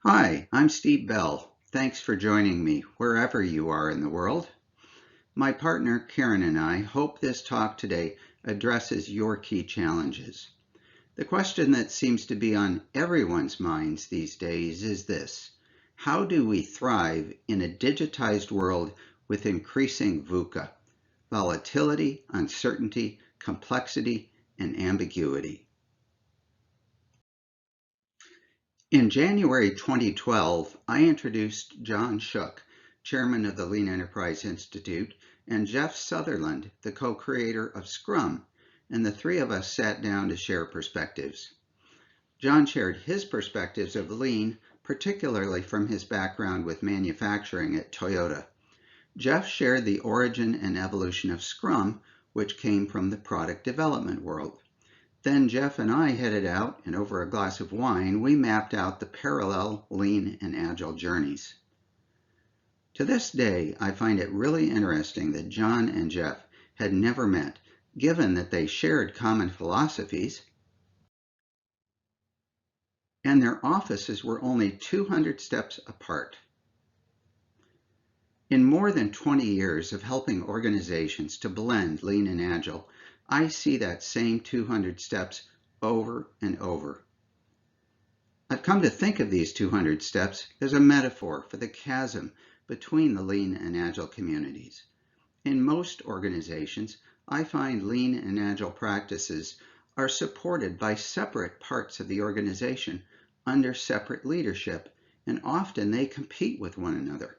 Hi, I'm Steve Bell. Thanks for joining me wherever you are in the world. My partner Karen and I hope this talk today addresses your key challenges. The question that seems to be on everyone's minds these days is this: how do we thrive in a digitized world with increasing VUCA, volatility, uncertainty, complexity, and ambiguity? In January 2012, I introduced John Shook, chairman of the Lean Enterprise Institute, and Jeff Sutherland, the co-creator of Scrum, and the three of us sat down to share perspectives. John shared his perspectives of Lean, particularly from his background with manufacturing at Toyota. Jeff shared the origin and evolution of Scrum, which came from the product development world. Then Jeff and I headed out, and over a glass of wine, we mapped out the parallel Lean and Agile journeys. To this day, I find it really interesting that John and Jeff had never met, given that they shared common philosophies, and their offices were only 200 steps apart. In more than 20 years of helping organizations to blend Lean and Agile, I see that same 200 steps over and over. I've come to think of these 200 steps as a metaphor for the chasm between the Lean and Agile communities. In most organizations, I find Lean and Agile practices are supported by separate parts of the organization under separate leadership, and often they compete with one another.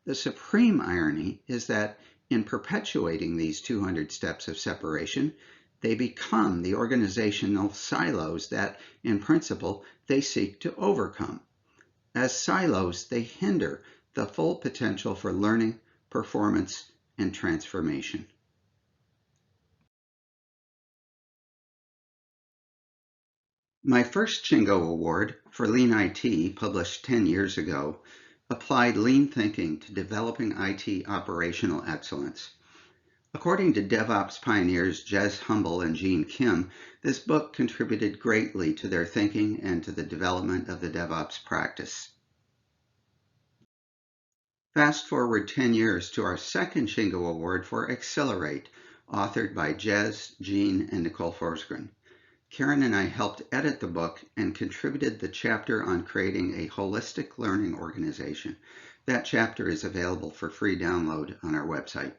The supreme irony is that in perpetuating these 200 steps of separation, they become the organizational silos that, in principle, they seek to overcome. As silos, they hinder the full potential for learning, performance, and transformation. My first Shingo Award for Lean IT, published 10 years ago, applied lean thinking to developing IT operational excellence. According to DevOps pioneers Jez Humble and Gene Kim, this book contributed greatly to their thinking and to the development of the DevOps practice. Fast forward 10 years to our second Shingo Award for Accelerate, authored by Jez, Gene, and Nicole Forsgren. Karen and I helped edit the book and contributed the chapter on creating a holistic learning organization. That chapter is available for free download on our website.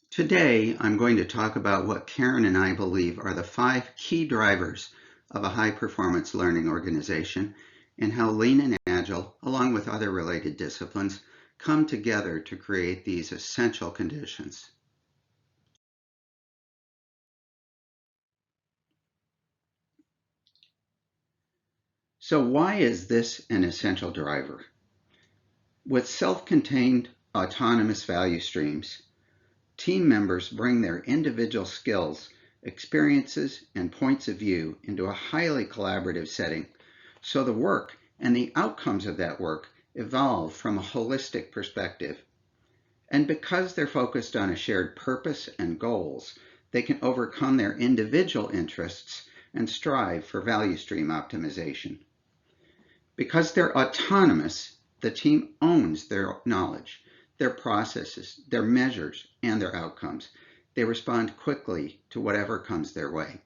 Today, I'm going to talk about what Karen and I believe are the 5 key drivers of a high-performance learning organization and how Lean and Agile, along with other related disciplines, come together to create these essential conditions. So why is this an essential driver? With self-contained autonomous value streams, team members bring their individual skills, experiences, and points of view into a highly collaborative setting, so the work and the outcomes of that work evolve from a holistic perspective. And because they're focused on a shared purpose and goals, they can overcome their individual interests and strive for value stream optimization. Because they're autonomous, the team owns their knowledge, their processes, their measures, and their outcomes. They respond quickly to whatever comes their way.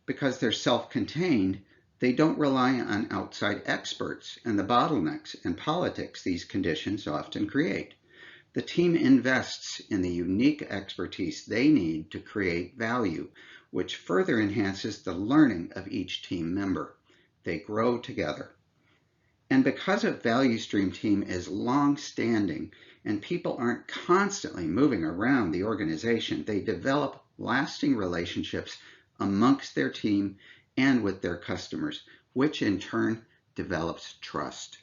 Because they're self-contained, they don't rely on outside experts and the bottlenecks and politics these conditions often create. The team invests in the unique expertise they need to create value, which further enhances the learning of each team member. They grow together. And because a value stream team is long-standing and people aren't constantly moving around the organization, they develop lasting relationships amongst their team and with their customers, which in turn develops trust.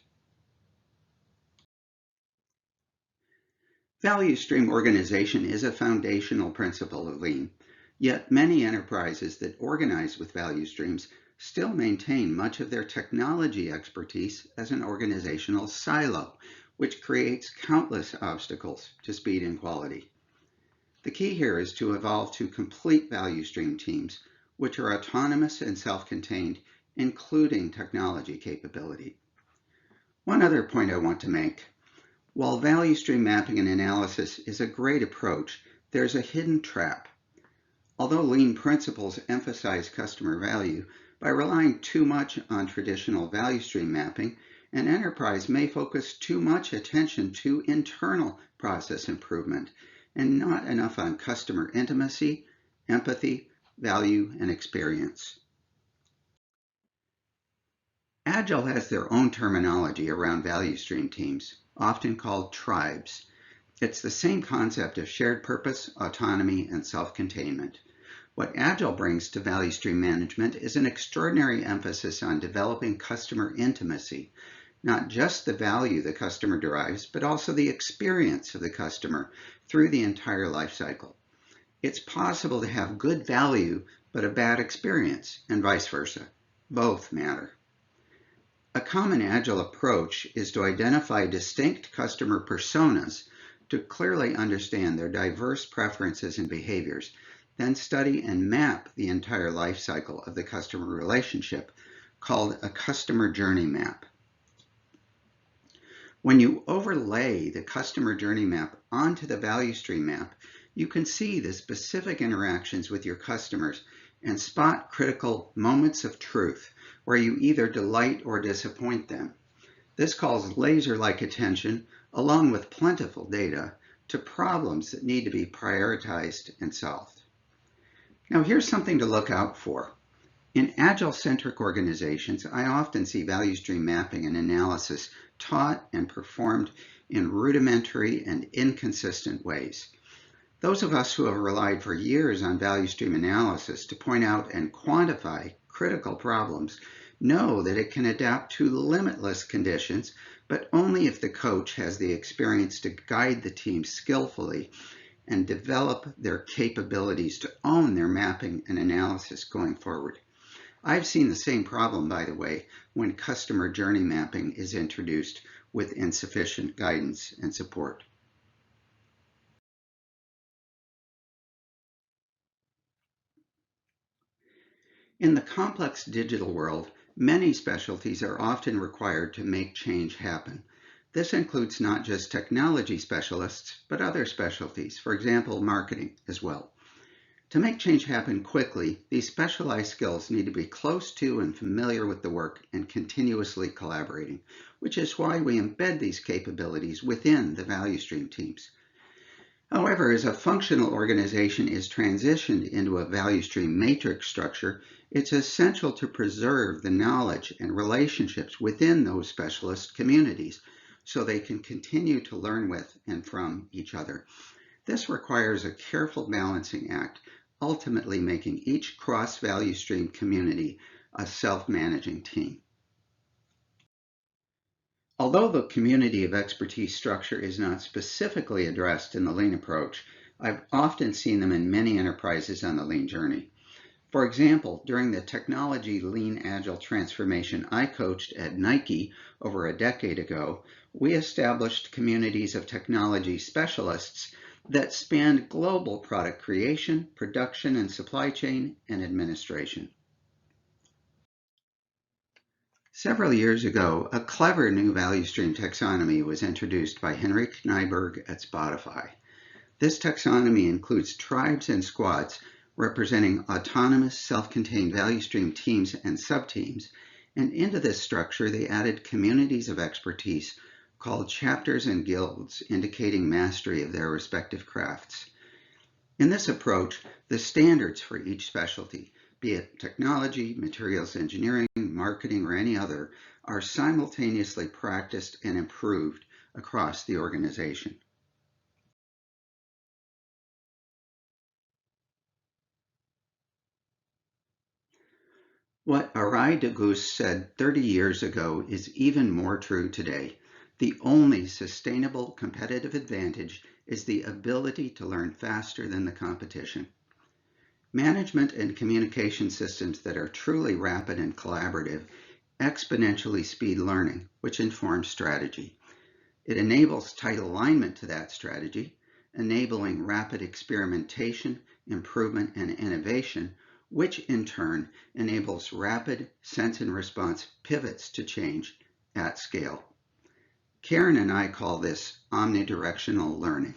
Value stream organization is a foundational principle of Lean, yet many enterprises that organize with value streams still maintain much of their technology expertise as an organizational silo, which creates countless obstacles to speed and quality. The key here is to evolve to complete value stream teams, which are autonomous and self-contained, including technology capability. One other point I want to make. While value stream mapping and analysis is a great approach, there's a hidden trap. Although lean principles emphasize customer value, by relying too much on traditional value stream mapping, an enterprise may focus too much attention to internal process improvement and not enough on customer intimacy, empathy, value, and experience. Agile has their own terminology around value stream teams, often called tribes. It's the same concept of shared purpose, autonomy, and self-containment. What Agile brings to value stream management is an extraordinary emphasis on developing customer intimacy, not just the value the customer derives, but also the experience of the customer through the entire life cycle. It's possible to have good value, but a bad experience, and vice versa. Both matter. A common Agile approach is to identify distinct customer personas to clearly understand their diverse preferences and behaviors, then study and map the entire life cycle of the customer relationship, called a customer journey map. When you overlay the customer journey map onto the value stream map, you can see the specific interactions with your customers and spot critical moments of truth where you either delight or disappoint them. This calls laser-like attention, along with plentiful data, to problems that need to be prioritized and solved. Now here's something to look out for. In Agile-centric organizations, I often see value stream mapping and analysis taught and performed in rudimentary and inconsistent ways. Those of us who have relied for years on value stream analysis to point out and quantify critical problems know that it can adapt to limitless conditions, but only if the coach has the experience to guide the team skillfully and develop their capabilities to own their mapping and analysis going forward. I've seen the same problem, by the way, when customer journey mapping is introduced with insufficient guidance and support. In the complex digital world, many specialties are often required to make change happen. This includes not just technology specialists, but other specialties, for example, marketing as well. To make change happen quickly, these specialized skills need to be close to and familiar with the work and continuously collaborating, which is why we embed these capabilities within the value stream teams. However, as a functional organization is transitioned into a value stream matrix structure, it's essential to preserve the knowledge and relationships within those specialist communities so they can continue to learn with and from each other. This requires a careful balancing act, ultimately making each cross-value stream community a self-managing team. Although the community of expertise structure is not specifically addressed in the Lean approach, I've often seen them in many enterprises on the Lean journey. For example, during the technology Lean Agile transformation I coached at Nike over a decade ago, we established communities of technology specialists that spanned global product creation, production and supply chain, and administration. Several years ago, a clever new value stream taxonomy was introduced by Henrik Nyberg at Spotify. This taxonomy includes tribes and squads representing autonomous, self-contained value stream teams and subteams, and into this structure they added communities of expertise called chapters and guilds, indicating mastery of their respective crafts. In this approach, the standards for each specialty, be it technology, materials engineering, marketing, or any other, are simultaneously practiced and improved across the organization. What Arai de Geus said 30 years ago is even more true today. The only sustainable competitive advantage is the ability to learn faster than the competition. Management and communication systems that are truly rapid and collaborative exponentially speed learning, which informs strategy. It enables tight alignment to that strategy, enabling rapid experimentation, improvement, and innovation, which in turn enables rapid sense and response pivots to change at scale. Karen and I call this omnidirectional learning.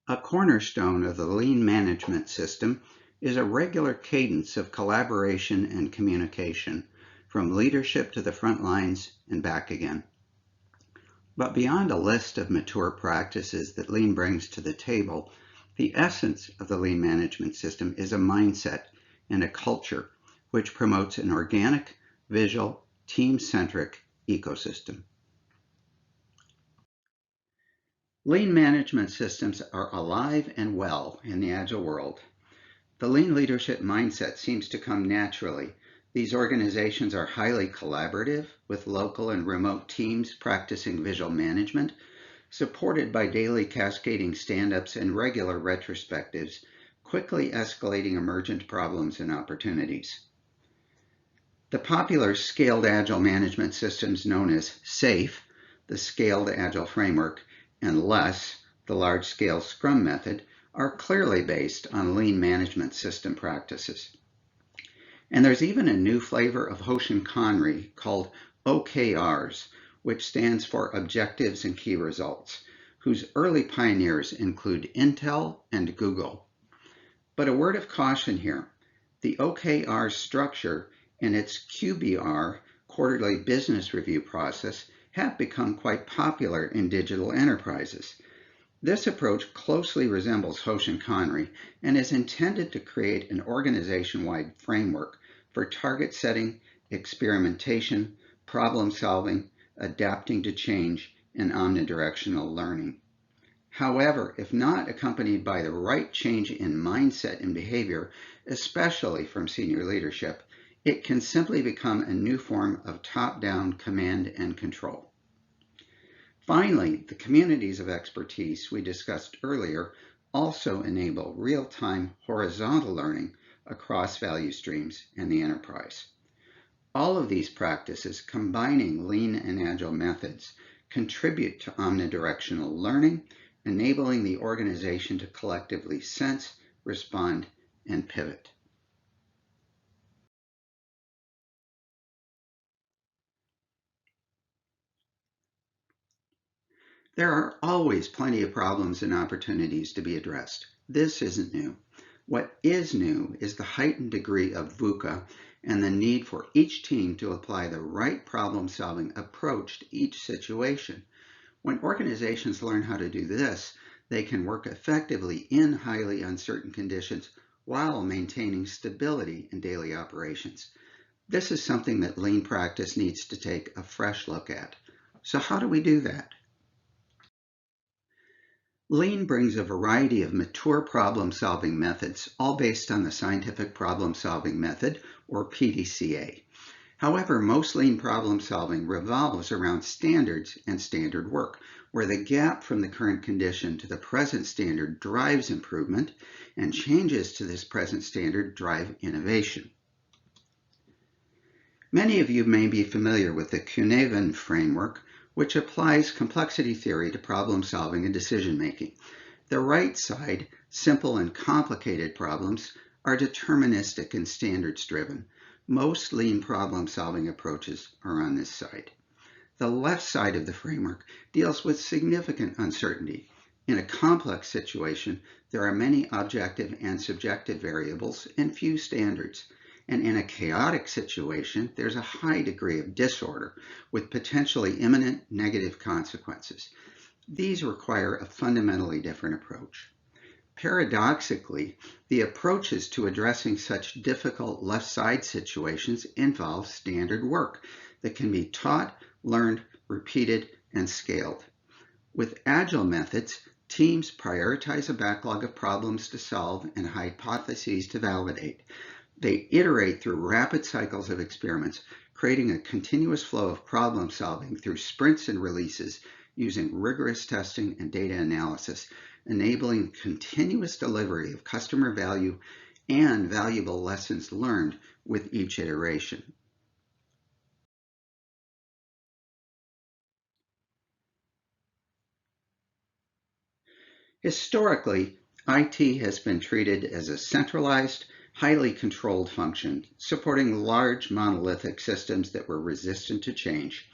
A cornerstone of the Lean management system is a regular cadence of collaboration and communication, from leadership to the front lines and back again. But beyond a list of mature practices that Lean brings to the table, the essence of the Lean management system is a mindset and a culture which promotes an organic, visual, team-centric ecosystem. Lean management systems are alive and well in the Agile world. The Lean leadership mindset seems to come naturally. These organizations are highly collaborative, with local and remote teams practicing visual management, supported by daily cascading stand-ups and regular retrospectives, quickly escalating emergent problems and opportunities. The popular scaled Agile management systems known as SAFe, the Scaled Agile Framework, and LESS, the large-scale Scrum method, are clearly based on Lean management system practices. And there's even a new flavor of Hoshin-Kanri called OKRs, which stands for Objectives and Key Results, whose early pioneers include Intel and Google. But a word of caution here. The OKR structure and its QBR, quarterly business review process, have become quite popular in digital enterprises. This approach closely resembles Hoshin-Kanri and is intended to create an organization-wide framework for target setting, experimentation, problem solving, adapting to change, and omnidirectional learning. However, if not accompanied by the right change in mindset and behavior, especially from senior leadership, it can simply become a new form of top-down command and control. Finally, the communities of expertise we discussed earlier also enable real-time horizontal learning across value streams and the enterprise. All of these practices, combining Lean and Agile methods, contribute to omnidirectional learning, enabling the organization to collectively sense, respond, and pivot. There are always plenty of problems and opportunities to be addressed. This isn't new. What is new is the heightened degree of VUCA and the need for each team to apply the right problem-solving approach to each situation. When organizations learn how to do this, they can work effectively in highly uncertain conditions while maintaining stability in daily operations. This is something that Lean practice needs to take a fresh look at. So how do we do that? Lean brings a variety of mature problem-solving methods, all based on the scientific problem-solving method, or PDCA. However, most Lean problem-solving revolves around standards and standard work, where the gap from the current condition to the present standard drives improvement, and changes to this present standard drive innovation. Many of you may be familiar with the Cuneivan framework, which applies complexity theory to problem solving and decision making. The right side, simple and complicated problems, are deterministic and standards driven. Most Lean problem solving approaches are on this side. The left side of the framework deals with significant uncertainty. In a complex situation, there are many objective and subjective variables and few standards. And in a chaotic situation, there's a high degree of disorder with potentially imminent negative consequences. These require a fundamentally different approach. Paradoxically, the approaches to addressing such difficult left side situations involve standard work that can be taught, learned, repeated, and scaled. With Agile methods, teams prioritize a backlog of problems to solve and hypotheses to validate. They iterate through rapid cycles of experiments, creating a continuous flow of problem solving through sprints and releases using rigorous testing and data analysis, enabling continuous delivery of customer value and valuable lessons learned with each iteration. Historically, IT has been treated as a centralized, highly controlled function, supporting large monolithic systems that were resistant to change.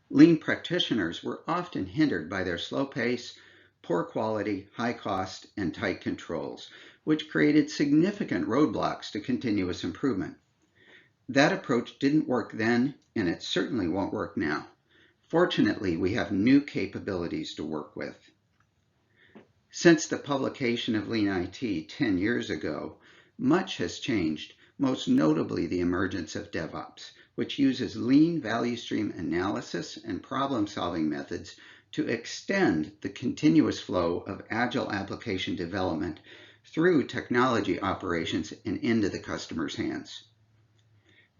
Lean practitioners were often hindered by their slow pace, poor quality, high cost, and tight controls, which created significant roadblocks to continuous improvement. That approach didn't work then, and it certainly won't work now. Fortunately, we have new capabilities to work with. Since the publication of Lean IT 10 years ago, much has changed, most notably the emergence of DevOps, which uses lean value stream analysis and problem-solving methods to extend the continuous flow of agile application development through technology operations and into the customer's hands.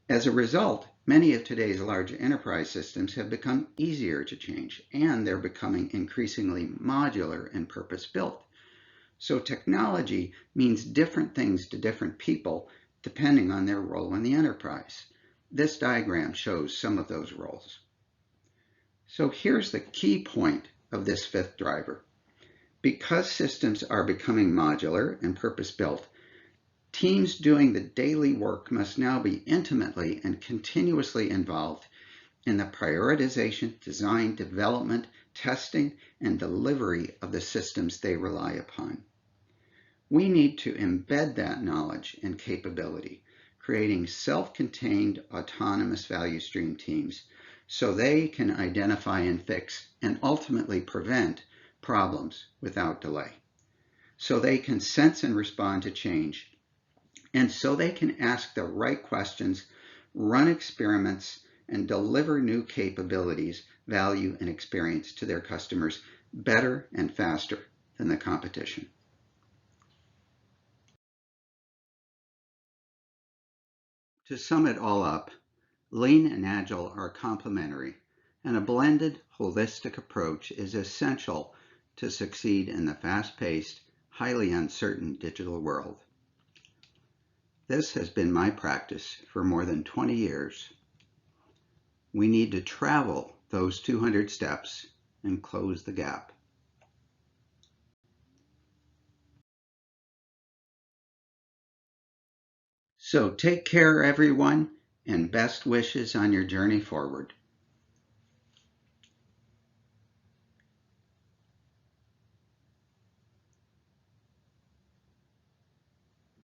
As a result, many of today's large enterprise systems have become easier to change, and they're becoming increasingly modular and purpose-built. So technology means different things to different people depending on their role in the enterprise. This diagram shows some of those roles. So here's the key point of this fifth driver. Because systems are becoming modular and purpose-built, teams doing the daily work must now be intimately and continuously involved in the prioritization, design, development, testing, and delivery of the systems they rely upon. We need to embed that knowledge and capability, creating self-contained autonomous value stream teams so they can identify and fix and ultimately prevent problems without delay, so they can sense and respond to change, and so they can ask the right questions, run experiments, and deliver new capabilities, value, and experience to their customers better and faster than the competition. To sum it all up, Lean and Agile are complementary, and a blended, holistic approach is essential to succeed in the fast-paced, highly uncertain digital world. This has been my practice for more than 20 years. We need to travel those 200 steps and close the gap. So take care, everyone, and best wishes on your journey forward.